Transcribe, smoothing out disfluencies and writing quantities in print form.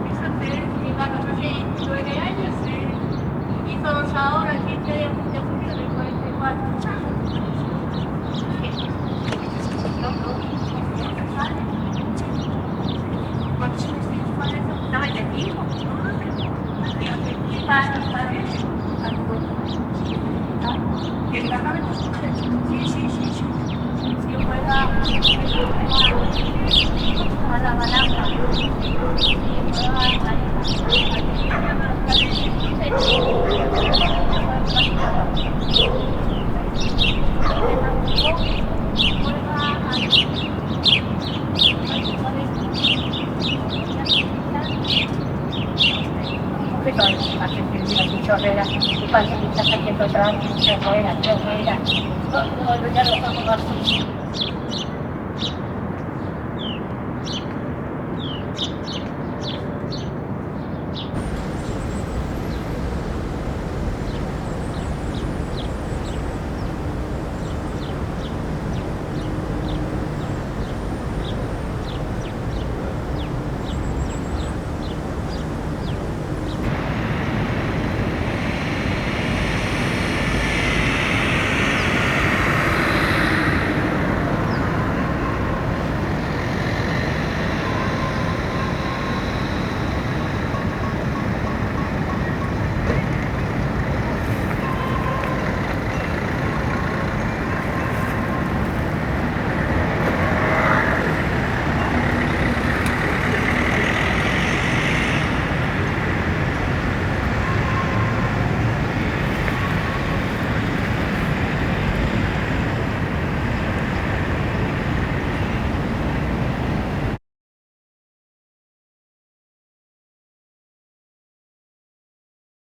fíjate, mi hermano tiene 9 años y hizo ahora el 15 de junio de 44 años. ¿Cuántos años tienes para eso? 95. ¿Y el departamento? Sí, sí, sí, sí. Si fuera a la balanza. Chorrera, y cuando estás haciendo otra vez, no era, no, ya lo vamos a hacer.